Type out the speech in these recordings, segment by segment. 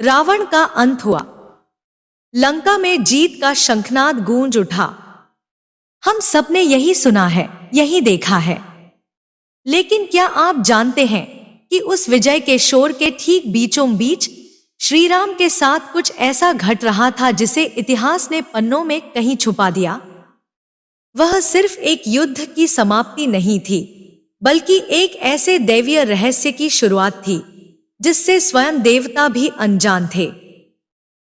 रावण का अंत हुआ। लंका में जीत का शंखनाद गूंज उठा। हम सबने यही सुना है, यही देखा है। लेकिन क्या आप जानते हैं कि उस विजय के शोर के ठीक बीचों बीच श्री राम के साथ कुछ ऐसा घट रहा था जिसे इतिहास ने पन्नों में कहीं छुपा दिया। वह सिर्फ एक युद्ध की समाप्ति नहीं थी, बल्कि एक ऐसे दैवीय रहस्य की शुरुआत थी जिससे स्वयं देवता भी अनजान थे।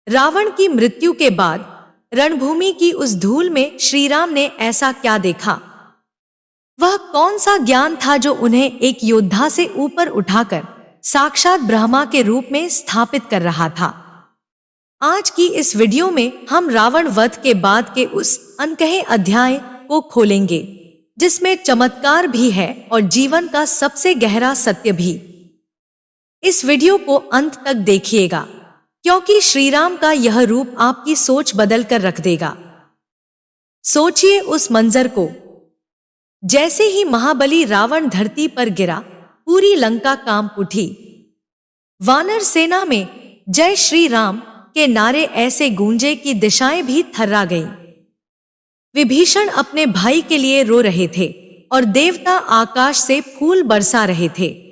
रावण की मृत्यु के बाद रणभूमि की उस धूल में श्री राम ने ऐसा क्या देखा? वह कौन सा ज्ञान था जो उन्हें एक योद्धा से ऊपर उठाकर साक्षात ब्रह्मा के रूप में स्थापित कर रहा था? आज की इस वीडियो में हम रावण वध के बाद के उस अनकहे अध्याय को खोलेंगे, जिसमें चमत्कार भी है और जीवन का सबसे गहरा सत्य भी। इस वीडियो को अंत तक देखिएगा, क्योंकि श्री राम का यह रूप आपकी सोच बदल कर रख देगा। सोचिए उस मंजर को। जैसे ही महाबली रावण धरती पर गिरा, पूरी लंका कांप उठी। वानर सेना में जय श्री राम के नारे ऐसे गूंजे कि दिशाएं भी थर्रा गईं। विभीषण अपने भाई के लिए रो रहे थे और देवता आकाश से फूल बरसा रहे थे।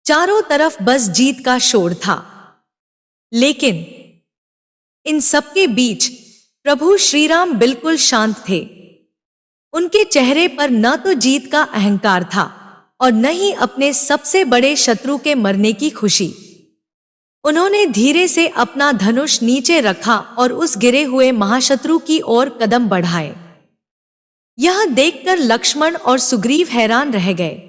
चारों तरफ बस जीत का शोर था। लेकिन इन सबके बीच प्रभु श्री राम बिल्कुल शांत थे। उनके चेहरे पर न तो जीत का अहंकार था और न ही अपने सबसे बड़े शत्रु के मरने की खुशी। उन्होंने धीरे से अपना धनुष नीचे रखा और उस गिरे हुए महाशत्रु की ओर कदम बढ़ाए। यह देखकर लक्ष्मण और सुग्रीव हैरान रह गए।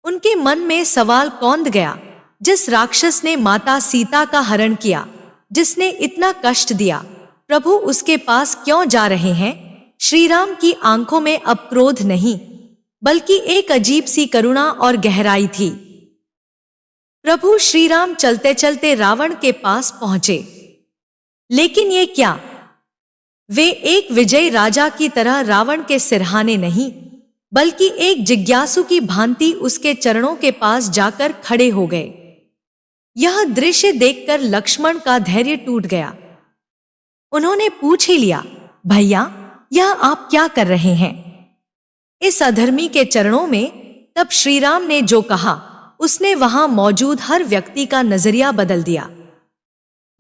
उनके मन में सवाल कौंध गया, जिस राक्षस ने माता सीता का हरण किया, जिसने इतना कष्ट दिया, प्रभु उसके पास क्यों जा रहे हैं? श्री राम की आंखों में अब क्रोध नहीं, बल्कि एक अजीब सी करुणा और गहराई थी। प्रभु श्री राम चलते चलते रावण के पास पहुंचे। लेकिन ये क्या? वे एक विजयी राजा की तरह रावण के सिरहाने नहीं, बल्कि एक जिज्ञासु की भांति उसके चरणों के पास जाकर खड़े हो गए। यह दृश्य देखकर लक्ष्मण का धैर्य टूट गया। उन्होंने पूछ ही लिया, भैया, यह आप क्या कर रहे हैं इस अधर्मी के चरणों में? तब श्री राम ने जो कहा, उसने वहां मौजूद हर व्यक्ति का नजरिया बदल दिया।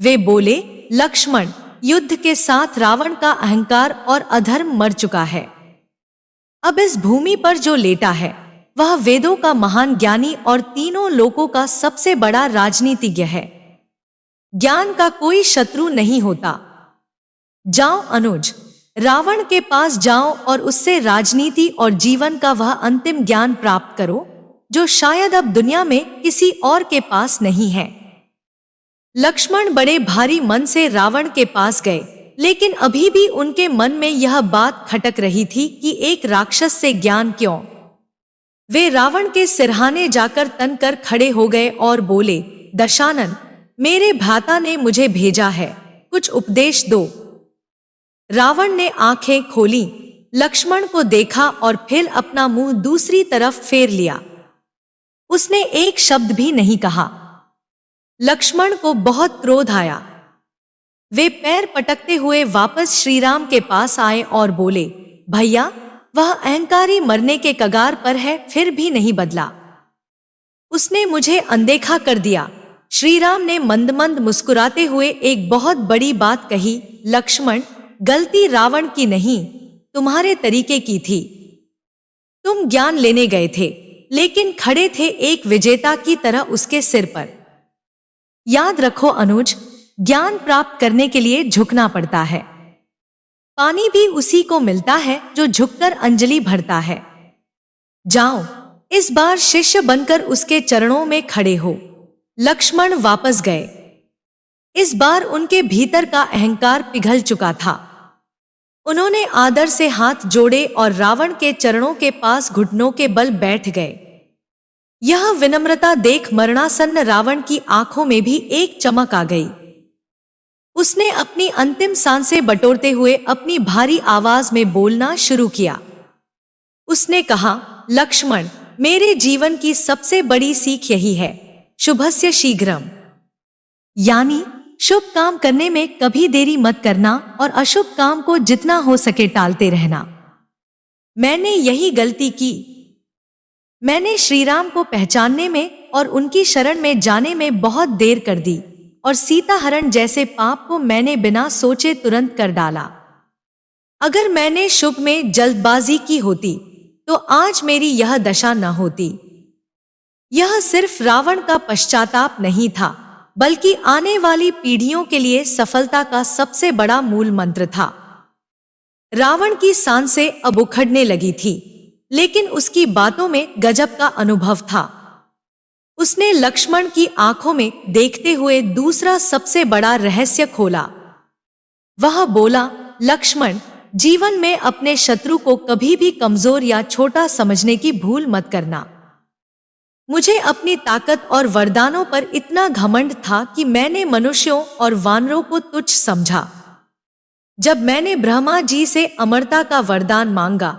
वे बोले, लक्ष्मण, युद्ध के साथ रावण का अहंकार और अधर्म मर चुका है। अब इस भूमि पर जो लेटा है, वह वेदों का महान ज्ञानी और तीनों लोकों का सबसे बड़ा राजनीतिज्ञ है। ज्ञान का कोई शत्रु नहीं होता। जाओ अनुज, रावण के पास जाओ और उससे राजनीति और जीवन का वह अंतिम ज्ञान प्राप्त करो जो शायद अब दुनिया में किसी और के पास नहीं है। लक्ष्मण बड़े भारी मन से रावण के पास गए, लेकिन अभी भी उनके मन में यह बात खटक रही थी कि एक राक्षस से ज्ञान क्यों? वे रावण के सिरहाने जाकर तनकर खड़े हो गए और बोले, दशानन, मेरे भ्राता ने मुझे भेजा है, कुछ उपदेश दो। रावण ने आंखें खोली, लक्ष्मण को देखा और फिर अपना मुंह दूसरी तरफ फेर लिया। उसने एक शब्द भी नहीं कहा। लक्ष्मण को बहुत क्रोध आया। वे पैर पटकते हुए वापस श्री राम के पास आए और बोले, भैया, वह अहंकारी मरने के कगार पर है, फिर भी नहीं बदला। उसने मुझे अनदेखा कर दिया। श्री राम ने मंद मंद मुस्कुराते हुए एक बहुत बड़ी बात कही, लक्ष्मण, गलती रावण की नहीं, तुम्हारे तरीके की थी। तुम ज्ञान लेने गए थे, लेकिन खड़े थे एक विजेता की तरह उसके सिर पर। याद रखो अनुज, ज्ञान प्राप्त करने के लिए झुकना पड़ता है। पानी भी उसी को मिलता है जो झुककर अंजलि भरता है। जाओ, इस बार शिष्य बनकर उसके चरणों में खड़े हो। लक्ष्मण वापस गए। इस बार उनके भीतर का अहंकार पिघल चुका था। उन्होंने आदर से हाथ जोड़े और रावण के चरणों के पास घुटनों के बल बैठ गए। यह विनम्रता देख मरणासन्न रावण की आंखों में भी एक चमक आ गई। उसने अपनी अंतिम सांसें बटोरते हुए अपनी भारी आवाज में बोलना शुरू किया। उसने कहा, लक्ष्मण, मेरे जीवन की सबसे बड़ी सीख यही है, शुभस्य शीघ्रम। यानी शुभ काम करने में कभी देरी मत करना और अशुभ काम को जितना हो सके टालते रहना। मैंने यही गलती की। मैंने श्री राम को पहचानने में और उनकी शरण में जाने में बहुत देर कर दी और सीता हरण जैसे पाप को मैंने बिना सोचे तुरंत कर डाला। अगर मैंने शुभ में जल्दबाजी की होती तो आज मेरी यह दशा न होती। यह सिर्फ रावण का पश्चाताप नहीं था, बल्कि आने वाली पीढ़ियों के लिए सफलता का सबसे बड़ा मूल मंत्र था। रावण की सांसें अब उखड़ने लगी थी, लेकिन उसकी बातों में गजब का अनुभव था। उसने लक्ष्मण की आंखों में देखते हुए दूसरा सबसे बड़ा रहस्य खोला। वह बोला, लक्ष्मण, जीवन में अपने शत्रु को कभी भी कमजोर या छोटा समझने की भूल मत करना। मुझे अपनी ताकत और वरदानों पर इतना घमंड था कि मैंने मनुष्यों और वानरों को तुच्छ समझा। जब मैंने ब्रह्मा जी से अमरता का वरदान मांगा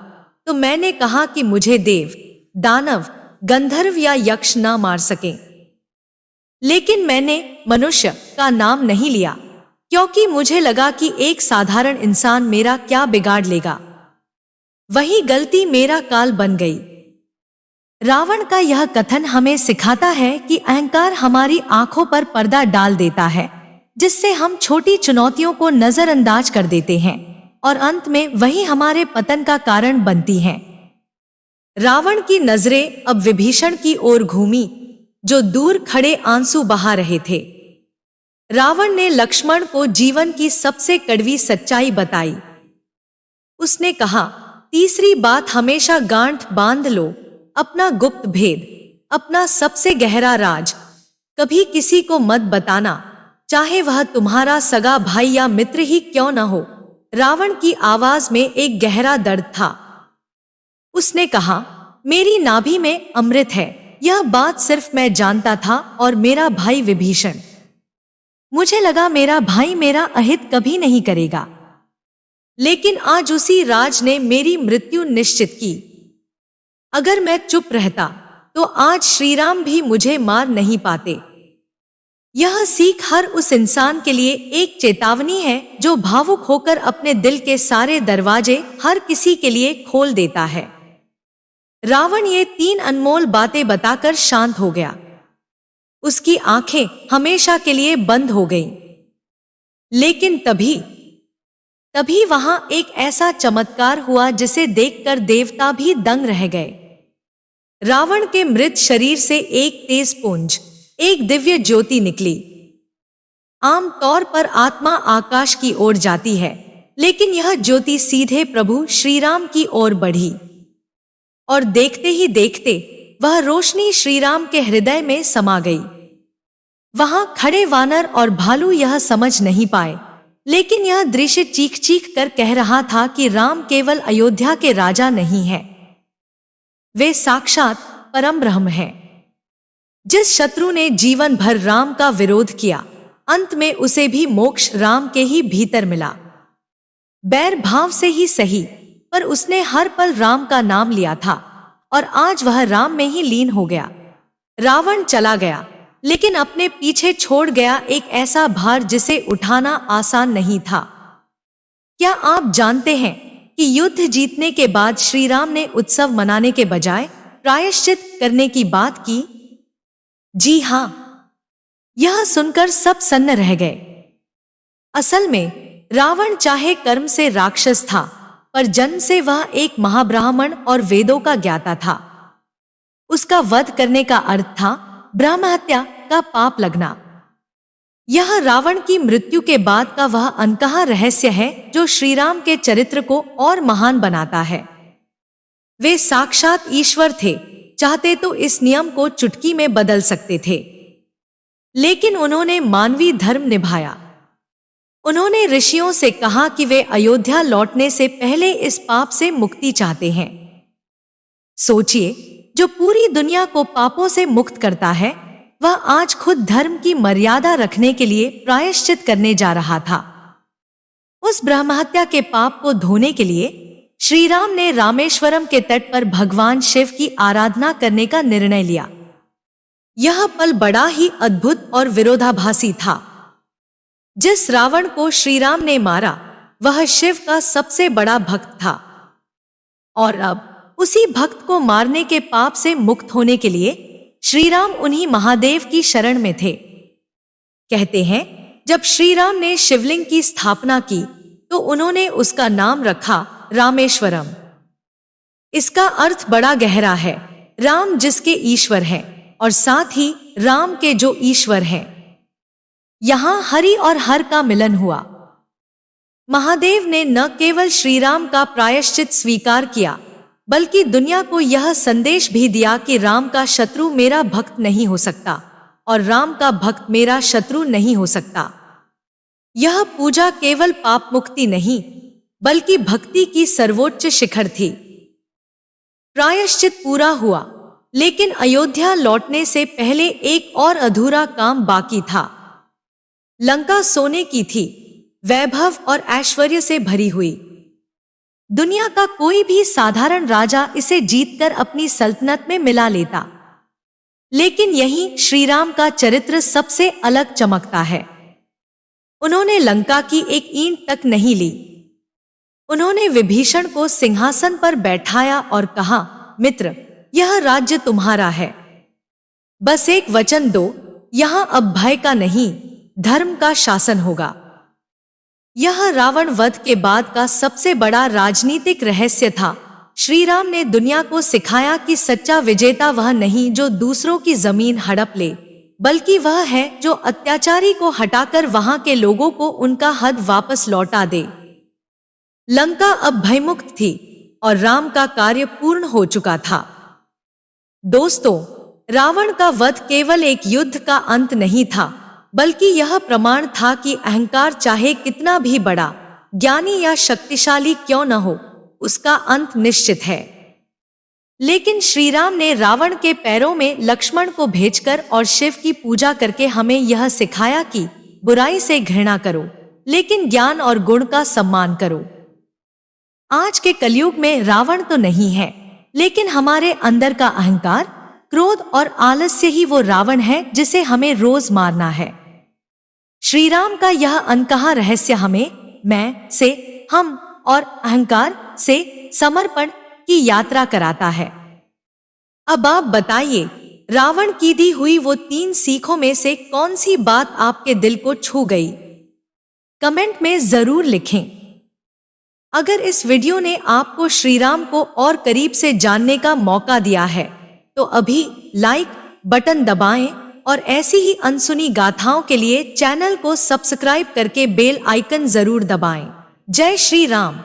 तो मैंने कहा कि मुझे देव, दानव, गंधर्व या यक्ष ना मार सकें। लेकिन मैंने मनुष्य का नाम नहीं लिया, क्योंकि मुझे लगा कि एक साधारण इंसान मेरा क्या बिगाड़ लेगा। वही गलती मेरा काल बन गई। रावण का यह कथन हमें सिखाता है कि अहंकार हमारी आंखों पर पर्दा डाल देता है, जिससे हम छोटी चुनौतियों को नजरअंदाज कर देते हैं और अंत में वही हमारे पतन का कारण बनती हैं। रावण की नजरें अब विभीषण की ओर घूमी, जो दूर खड़े आंसू बहा रहे थे। रावण ने लक्ष्मण को जीवन की सबसे कड़वी सच्चाई बताई। उसने कहा, तीसरी बात हमेशा गांठ बांध लो, अपना गुप्त भेद, अपना सबसे गहरा राज कभी किसी को मत बताना, चाहे वह तुम्हारा सगा भाई या मित्र ही क्यों न हो। रावण की आवाज में एक गहरा दर्द था। उसने कहा, मेरी नाभि में अमृत है, यह बात सिर्फ मैं जानता था और मेरा भाई विभीषण। मुझे लगा मेरा भाई मेरा अहित कभी नहीं करेगा, लेकिन आज उसी राज ने मेरी मृत्यु निश्चित की। अगर मैं चुप रहता तो आज श्रीराम भी मुझे मार नहीं पाते। यह सीख हर उस इंसान के लिए एक चेतावनी है जो भावुक होकर अपने दिल के सारे दरवाजे हर किसी के लिए खोल देता है। रावण ये 3 अनमोल बातें बताकर शांत हो गया। उसकी आंखें हमेशा के लिए बंद हो गईं। लेकिन तभी वहां एक ऐसा चमत्कार हुआ जिसे देखकर देवता भी दंग रह गए। रावण के मृत शरीर से एक तेज पुंज, एक दिव्य ज्योति निकली। आमतौर पर आत्मा आकाश की ओर जाती है, लेकिन यह ज्योति सीधे प्रभु श्रीराम की ओर बढ़ी और देखते ही देखते वह रोशनी श्रीराम के हृदय में समा गई। वहां खड़े वानर और भालू यह समझ नहीं पाए, लेकिन यह दृश्य चीख चीख कर कह रहा था कि राम केवल अयोध्या के राजा नहीं है, वे साक्षात परम ब्रह्म हैं। जिस शत्रु ने जीवन भर राम का विरोध किया, अंत में उसे भी मोक्ष राम के ही भीतर मिला। बैर भाव से ही सही, पर उसने हर पल राम का नाम लिया था और आज वह राम में ही लीन हो गया। रावण चला गया, लेकिन अपने पीछे छोड़ गया एक ऐसा भार जिसे उठाना आसान नहीं था। क्या आप जानते हैं कि युद्ध जीतने के बाद श्री राम ने उत्सव मनाने के बजाय प्रायश्चित करने की बात की? जी हां, यह सुनकर सब सन्न रह गए। असल में रावण चाहे कर्म से राक्षस था, पर जन्म से वह एक महाब्राह्मण और वेदों का ज्ञाता था। उसका वध करने का अर्थ था ब्रह्महत्या का पाप लगना। यह रावण की मृत्यु के बाद का वह अनकहा रहस्य है जो श्रीराम के चरित्र को और महान बनाता है। वे साक्षात ईश्वर थे, चाहते तो इस नियम को चुटकी में बदल सकते थे, लेकिन उन्होंने मानवीय धर्म निभाया। उन्होंने ऋषियों से कहा कि वे अयोध्या लौटने से पहले इस पाप से मुक्ति चाहते हैं। सोचिए, जो पूरी दुनिया को पापों से मुक्त करता है, वह आज खुद धर्म की मर्यादा रखने के लिए प्रायश्चित करने जा रहा था। उस ब्रह्महत्या के पाप को धोने के लिए श्री राम ने रामेश्वरम के तट पर भगवान शिव की आराधना करने का निर्णय लिया। यह पल बड़ा ही अद्भुत और विरोधाभासी था। जिस रावण को श्री राम ने मारा वह शिव का सबसे बड़ा भक्त था, और अब उसी भक्त को मारने के पाप से मुक्त होने के लिए श्री राम उन्हीं महादेव की शरण में थे। कहते हैं जब श्री राम ने शिवलिंग की स्थापना की तो उन्होंने उसका नाम रखा रामेश्वरम। इसका अर्थ बड़ा गहरा है, राम जिसके ईश्वर हैं और साथ ही राम के जो ईश्वर हैं। यहां हरि और हर का मिलन हुआ। महादेव ने न केवल श्री राम का प्रायश्चित स्वीकार किया बल्कि दुनिया को यह संदेश भी दिया कि राम का शत्रु मेरा भक्त नहीं हो सकता और राम का भक्त मेरा शत्रु नहीं हो सकता। यह पूजा केवल पाप मुक्ति नहीं बल्कि भक्ति की सर्वोच्च शिखर थी। प्रायश्चित पूरा हुआ, लेकिन अयोध्या लौटने से पहले एक और अधूरा काम बाकी था। लंका सोने की थी, वैभव और ऐश्वर्य से भरी हुई। दुनिया का कोई भी साधारण राजा इसे जीतकर अपनी सल्तनत में मिला लेता, लेकिन यहीं श्री राम का चरित्र सबसे अलग चमकता है। उन्होंने लंका की एक ईंट तक नहीं ली। उन्होंने विभीषण को सिंहासन पर बैठाया और कहा, मित्र, यह राज्य तुम्हारा है, बस एक वचन दो, यहां अब भय का नहीं धर्म का शासन होगा। यह रावण वध के बाद का सबसे बड़ा राजनीतिक रहस्य था। श्री राम ने दुनिया को सिखाया कि सच्चा विजेता वह नहीं जो दूसरों की जमीन हड़प ले, बल्कि वह है जो अत्याचारी को हटाकर वहां के लोगों को उनका हद वापस लौटा दे। लंका अब भयमुक्त थी और राम का कार्य पूर्ण हो चुका था। दोस्तों, रावण का वध केवल एक युद्ध का अंत नहीं था, बल्कि यह प्रमाण था कि अहंकार चाहे कितना भी बड़ा, ज्ञानी या शक्तिशाली क्यों न हो, उसका अंत निश्चित है। लेकिन श्री राम ने रावण के पैरों में लक्ष्मण को भेजकर और शिव की पूजा करके हमें यह सिखाया कि बुराई से घृणा करो, लेकिन ज्ञान और गुण का सम्मान करो। आज के कलयुग में रावण तो नहीं है, लेकिन हमारे अंदर का अहंकार, क्रोध और आलस्य ही वो रावण है जिसे हमें रोज मारना है। श्री राम का यह अनकहा रहस्य हमें मैं से, हम और अहंकार से समर्पण की यात्रा कराता है। अब आप बताइए, रावण की दी हुई वो 3 सीखों में से कौन सी बात आपके दिल को छू गई? कमेंट में जरूर लिखें। अगर इस वीडियो ने आपको श्री राम को और करीब से जानने का मौका दिया है तो अभी लाइक बटन दबाएं और ऐसी ही अनसुनी गाथाओं के लिए चैनल को सब्सक्राइब करके बेल आइकन जरूर दबाएं। जय श्री राम।